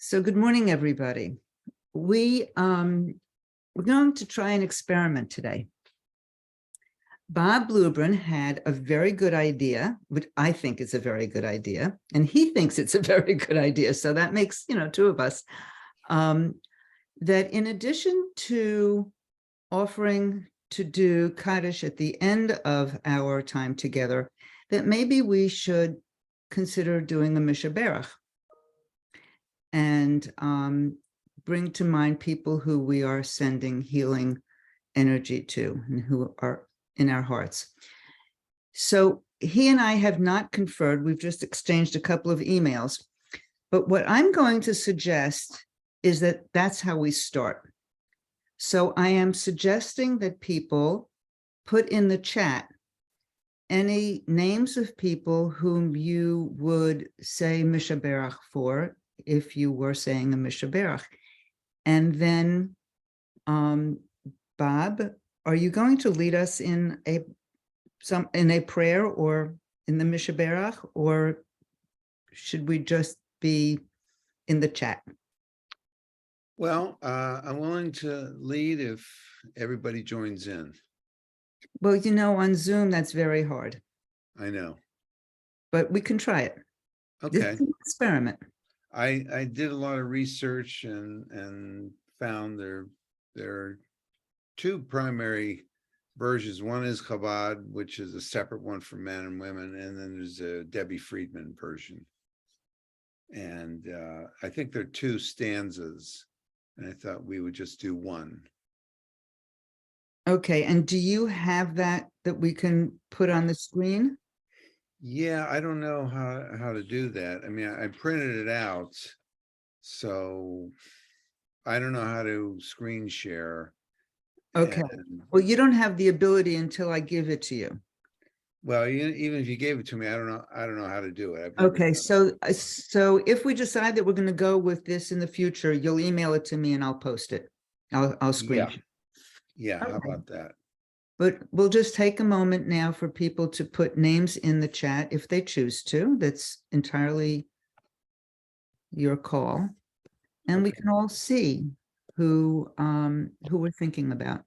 So good morning, everybody. We're going to try an experiment today. Bob Lubrin had a very good idea, which I think is a very good idea, and he thinks it's a very good idea. So that makes, two of us, that in addition to offering to do Kaddish at the end of our time together, that maybe we should consider doing a Mishaberach and bring to mind people who we are sending healing energy to and who are in our hearts. So he and I have not conferred. We've just exchanged a couple of emails. But what I'm going to suggest is that that's how we start. So I am suggesting that people put in the chat any names of people whom you would say Mishaberach for if you were saying a Mishaberach. And then, Bob, are you going to lead us in a prayer or in the Mishaberach, or should we just be in the chat? Well, I'm willing to lead if everybody joins in. Well, on Zoom, that's very hard. I know. But we can try it. Okay. This is an experiment. I did a lot of research and found there are two primary versions. One is Chabad, which is a separate one for men and women, and then there's a Debbie Friedman version. And I think there are two stanzas, and I thought we would just do one. Okay, and do you have that we can put on the screen? Yeah, I don't know how to do that. I mean, I printed it out, so I don't know how to screen share. Okay. Well, you don't have the ability until I give it to you. Well, even if you gave it to me, I don't know how to do it. Okay, so if we decide that we're going to go with this in the future, you'll email it to me and I'll post it. I'll screen. Yeah, Okay. How about that? But we'll just take a moment now for people to put names in the chat if they choose to. That's entirely your call. And we can all see who we're thinking about.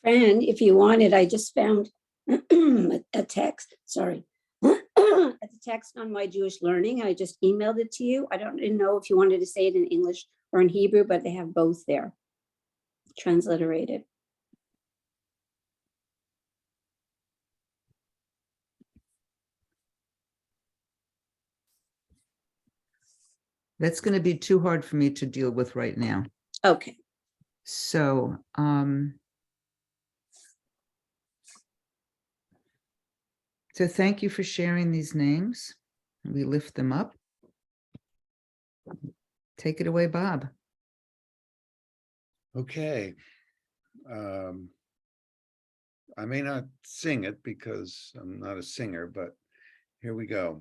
Fran, if you wanted, I just found a text, sorry, a text on My Jewish Learning. I just emailed it to you. I didn't know if you wanted to say it in English or in Hebrew, but they have both there, transliterated. That's going to be too hard for me to deal with right now. Okay. So, so thank you for sharing these names. We lift them up. Take it away, Bob. Okay. I may not sing it because I'm not a singer, but here we go.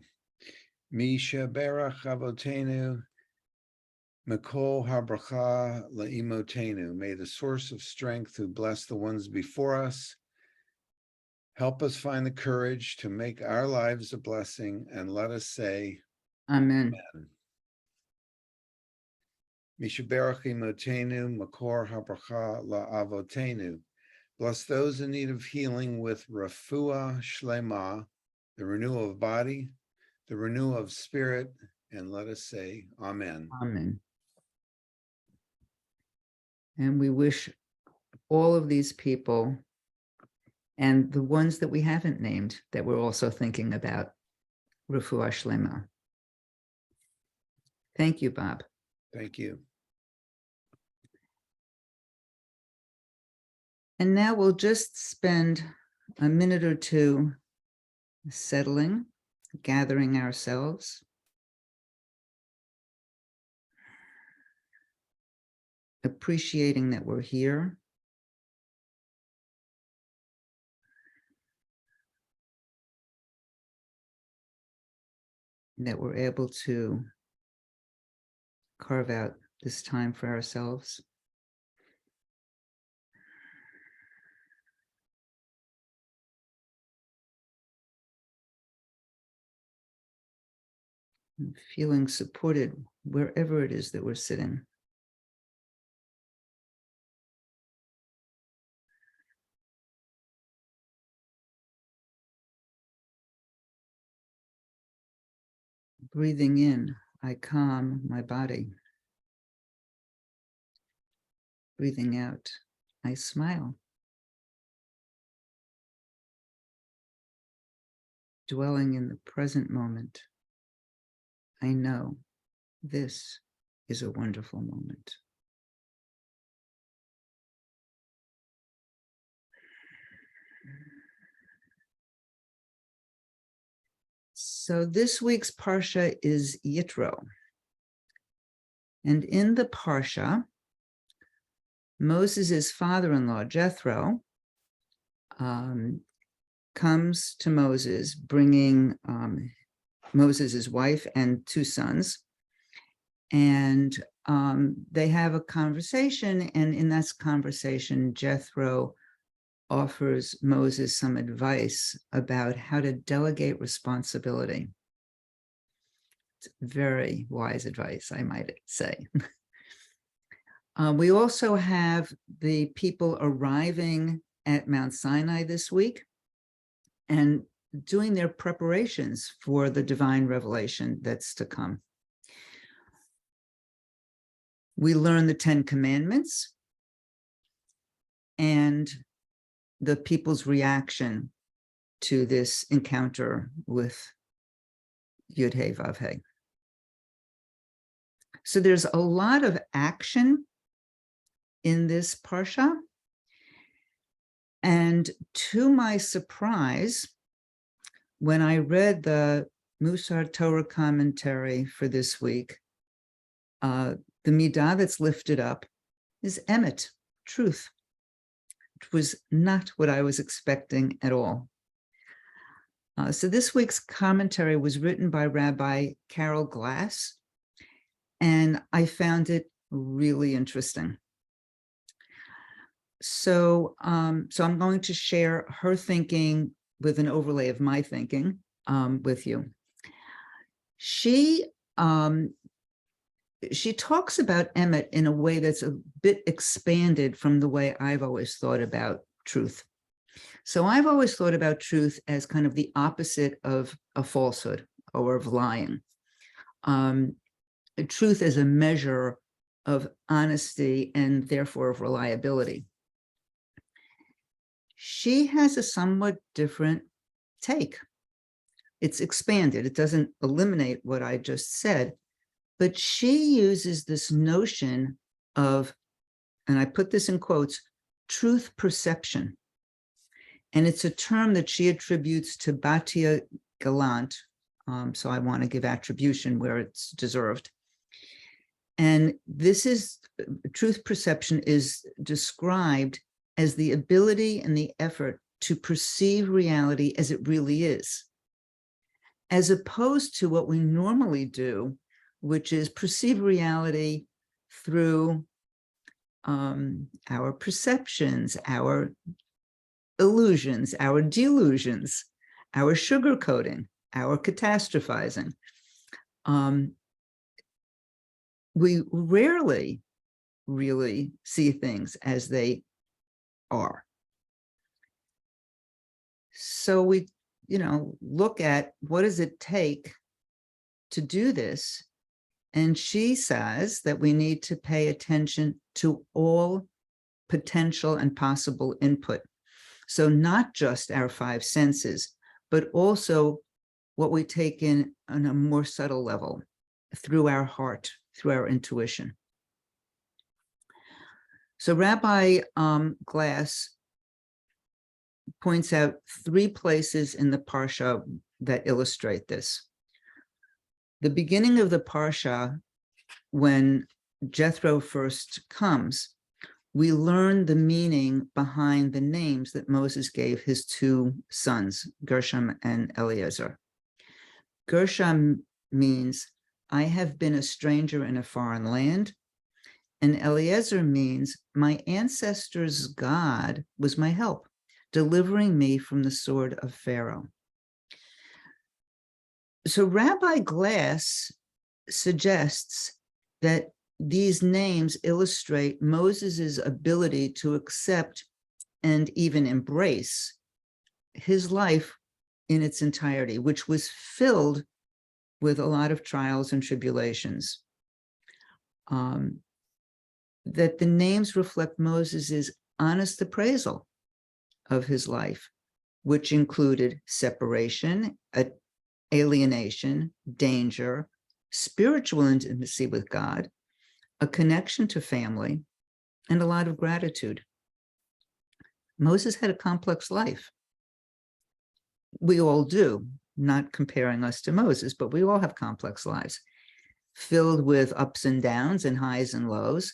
Mishaberach Avotenu, Mikol Habracha Laimotenu. May the source of strength who bless the ones before us help us find the courage to make our lives a blessing, and let us say, Amen. Amen. Mishaberach Imotenu, Makor Habracha La'avotenu. Bless those in need of healing with Refuah Shlema, the renewal of body, the renewal of spirit, and let us say, Amen. Amen. And we wish all of these people and the ones that we haven't named that we're also thinking about, Refuah Shlema. Thank you, Bob. Thank you. And now we'll just spend a minute or two settling, gathering ourselves, appreciating that we're here, that we're able to carve out this time for ourselves. and feeling supported wherever it is that we're sitting. Breathing in, I calm my body. Breathing out, I smile. Dwelling in the present moment, I know this is a wonderful moment. So this week's Parsha is Yitro. And in the Parsha, Moses' father-in-law, Jethro, comes to Moses, bringing Moses' wife and 2 sons. And they have a conversation. And in that conversation, Jethro offers Moses some advice about how to delegate responsibility. It's very wise advice, I might say. We also have the people arriving at Mount Sinai this week and doing their preparations for the divine revelation that's to come. We learn the 10 Commandments and the people's reaction to this encounter with Yud-Heh Vav-Heh. So there's a lot of action in this Parsha. And to my surprise, when I read the Musar Torah commentary for this week, the midah that's lifted up is emet, truth. It was not what I was expecting at all. So this week's commentary was written by Rabbi Carol Glass, and I found it really interesting. So, so I'm going to share her thinking with an overlay of my thinking with you. She talks about emet in a way that's a bit expanded from the way I've always thought about truth. So I've always thought about truth as kind of the opposite of a falsehood or of lying. Truth as a measure of honesty and therefore of reliability. She has a somewhat different take. It's expanded. It doesn't eliminate what I just said, but she uses this notion of, and I put this in quotes, truth perception. And it's a term that she attributes to Batya Galant. So I want to give attribution where it's deserved. And this is, truth perception is described as the ability and the effort to perceive reality as it really is, as opposed to what we normally do, which is perceive reality through our perceptions, our illusions, our delusions, our sugarcoating, our catastrophizing. We rarely really see things as they are. So we, look at what does it take to do this? And she says that we need to pay attention to all potential and possible input. So not just our 5 senses, but also what we take in on a more subtle level through our heart, through our intuition. So Rabbi Glass points out 3 places in the Parsha that illustrate this. The beginning of the Parsha, when Jethro first comes, we learn the meaning behind the names that Moses gave his 2 sons, Gershom and Eliezer. Gershom means, I have been a stranger in a foreign land. And Eliezer means, my ancestors' God was my help, delivering me from the sword of Pharaoh. So Rabbi Glass suggests that these names illustrate Moses's ability to accept and even embrace his life in its entirety, which was filled with a lot of trials and tribulations. That the names reflect Moses's honest appraisal of his life, which included separation, alienation, danger, spiritual intimacy with God, a connection to family, and a lot of gratitude. Moses had a complex life. We all do, not comparing us to Moses, but we all have complex lives, filled with ups and downs and highs and lows.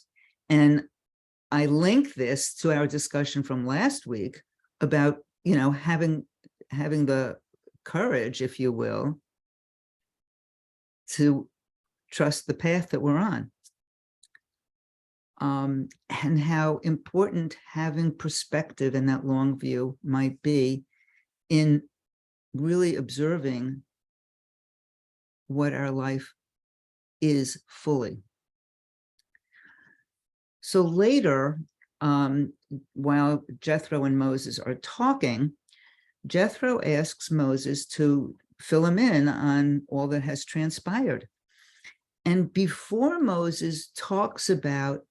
And I link this to our discussion from last week about, having the courage, if you will, to trust the path that we're on. And how important having perspective and that long view might be in really observing what our life is fully. So later, while Jethro and Moses are talking, Jethro asks Moses to fill him in on all that has transpired. And before Moses talks about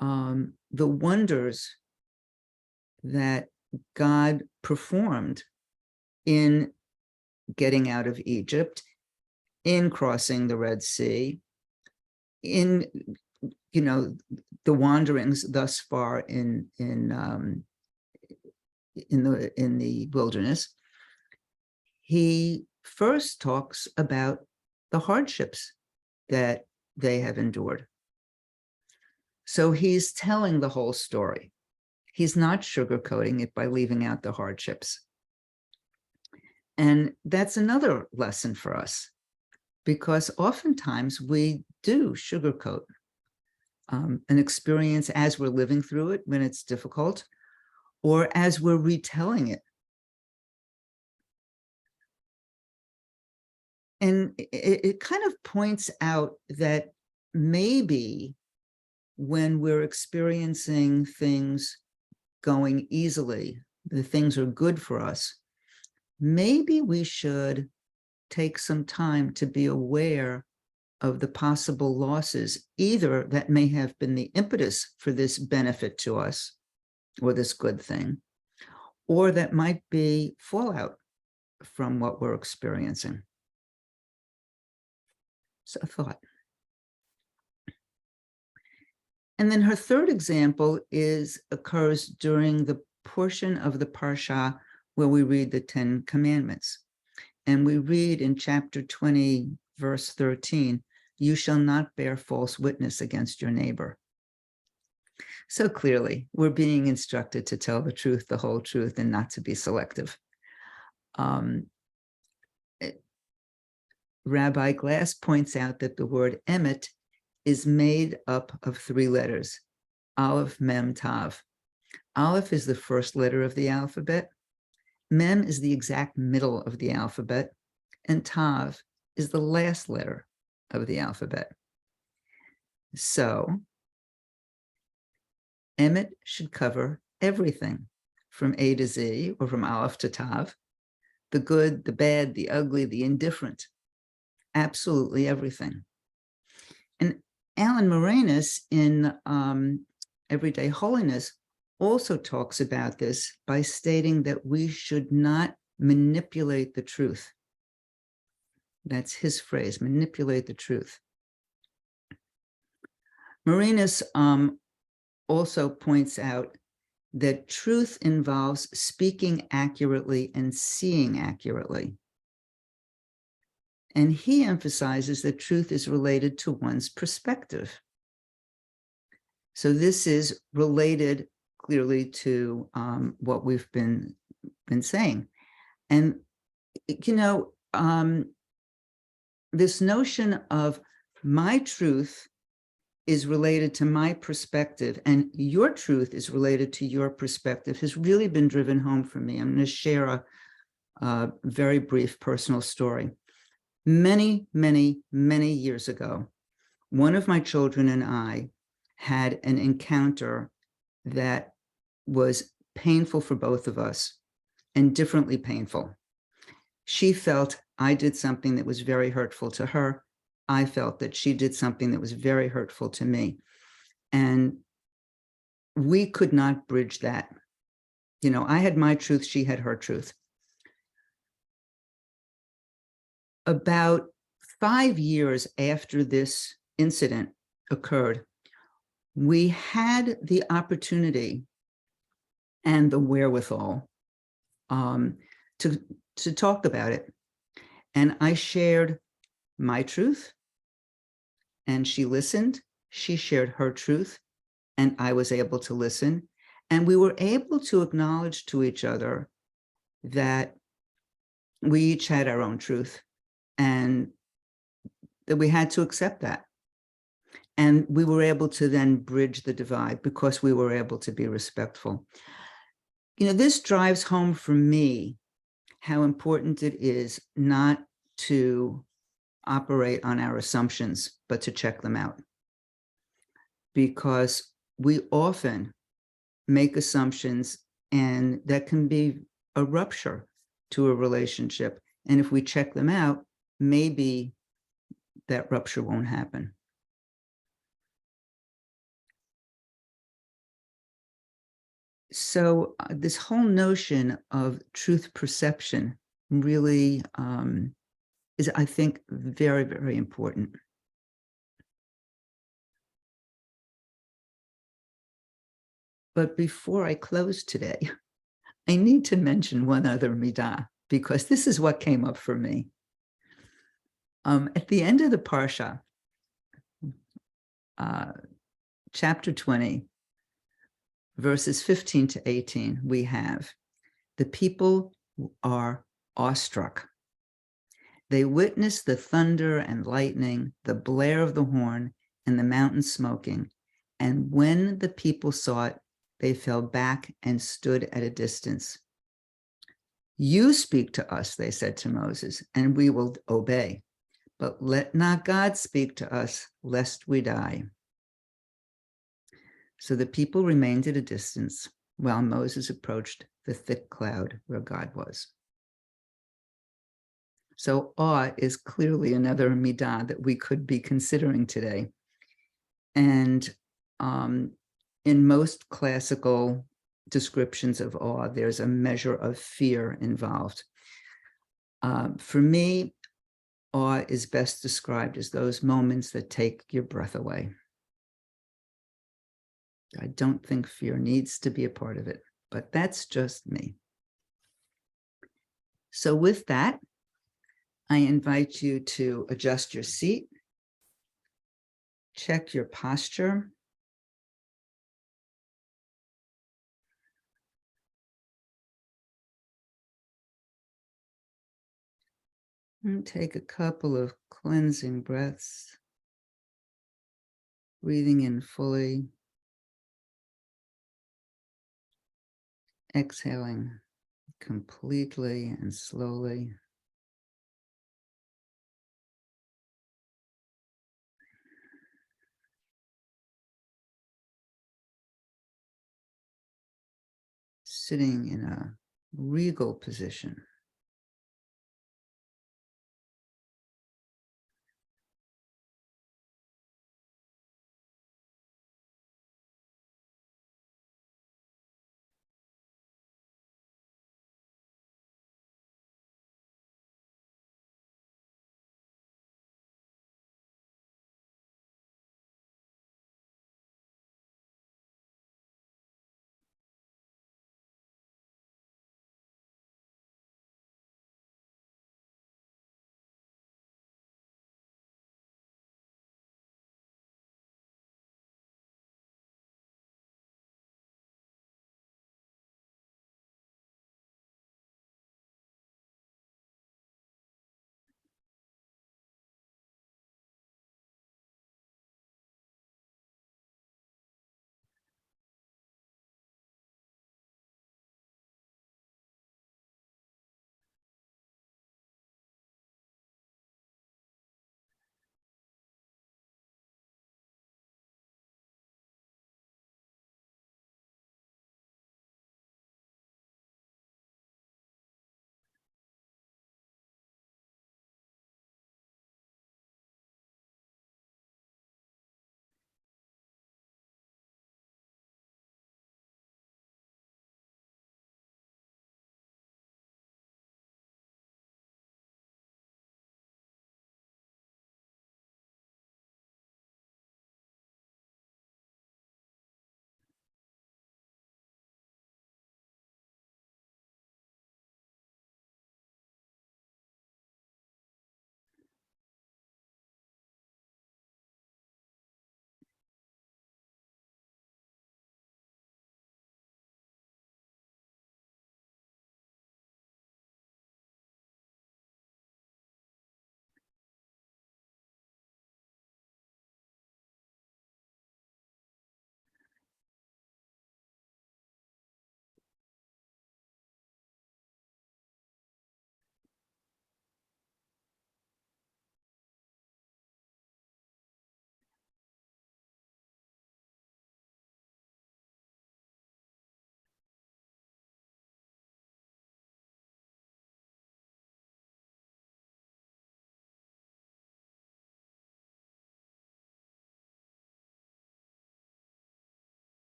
the wonders that God performed in getting out of Egypt, in crossing the Red Sea, in the wanderings thus far in the wilderness, he first talks about the hardships that they have endured. So he's telling the whole story. He's not sugarcoating it by leaving out the hardships. And that's another lesson for us, because oftentimes we do sugarcoat an experience as we're living through it when it's difficult, or as we're retelling it. And it kind of points out that maybe when we're experiencing things going easily, the things are good for us, maybe we should take some time to be aware of the possible losses, either that may have been the impetus for this benefit to us or this good thing, or that might be fallout from what we're experiencing. So a thought. And then her third example occurs during the portion of the Parsha where we read the 10 Commandments. And we read in chapter 20, verse 13, "You shall not bear false witness against your neighbor." So clearly, we're being instructed to tell the truth, the whole truth, and not to be selective. Rabbi Glass points out that the word emet is made up of 3 letters, Aleph, Mem, Tav. Aleph is the first letter of the alphabet, Mem is the exact middle of the alphabet, and Tav is the last letter of the alphabet. So emet should cover everything from A to Z, or from Aleph to Tav, the good, the bad, the ugly, the indifferent, absolutely everything. And Alan Moranis in Everyday Holiness also talks about this by stating that we should not manipulate the truth. That's his phrase, manipulate the truth. Moranis also points out that truth involves speaking accurately and seeing accurately. And he emphasizes that truth is related to one's perspective. So this is related clearly to what we've been saying. And, this notion of my truth is related to my perspective and your truth is related to your perspective has really been driven home for me. I'm going to share a very brief personal story. Many, many, many years ago, one of my children and I had an encounter that was painful for both of us and differently painful. She felt I did something that was very hurtful to her. I felt that she did something that was very hurtful to me. And we could not bridge that. You know, I had my truth, she had her truth. About 5 years after this incident occurred, we had the opportunity and the wherewithal to talk about it. And I shared my truth, and she listened. She shared her truth, and I was able to listen. And we were able to acknowledge to each other that we each had our own truth and that we had to accept that. And we were able to then bridge the divide because we were able to be respectful. You know, this drives home for me how important it is not to operate on our assumptions, but to check them out. Because we often make assumptions, and that can be a rupture to a relationship. And if we check them out, maybe that rupture won't happen. So this whole notion of truth perception really is, I think, very, very important. But before I close today, I need to mention one other midah, because this is what came up for me. At the end of the Parsha, chapter 20, verses 15 to 18, we have, the people are awestruck. They witness the thunder and lightning, the blare of the horn, and the mountain smoking. And when the people saw it, they fell back and stood at a distance. You speak to us, they said to Moses, and we will obey. But let not God speak to us, lest we die. So the people remained at a distance while Moses approached the thick cloud where God was. So awe is clearly another midah that we could be considering today. And in most classical descriptions of awe, there's a measure of fear involved. For me, awe is best described as those moments that take your breath away. I don't think fear needs to be a part of it, but that's just me. So with that, I invite you to adjust your seat, check your posture, and take a couple of cleansing breaths, breathing in fully, exhaling completely and slowly. Sitting in a regal position.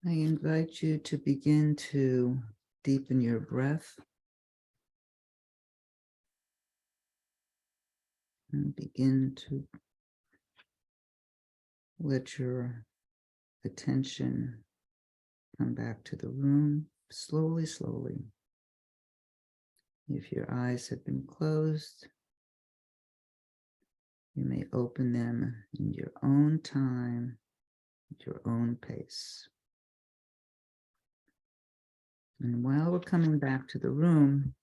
I invite you to begin to deepen your breath and begin to let your attention come back to the room slowly, slowly. If your eyes have been closed, you may open them in your own time, at your own pace. And while we're coming back to the room,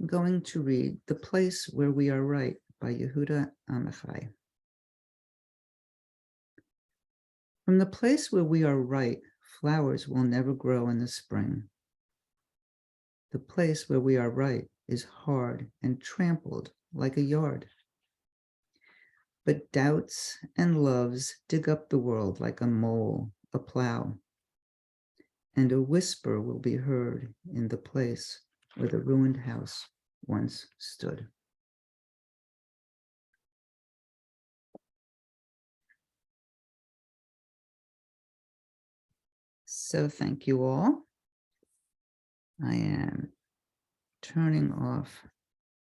I'm going to read The Place Where We Are Right by Yehuda Amichai. From the place where we are right, flowers will never grow in the spring. The place where we are right is hard and trampled like a yard. But doubts and loves dig up the world like a mole, a plow. And a whisper will be heard in the place where the ruined house once stood. So thank you all. I am turning off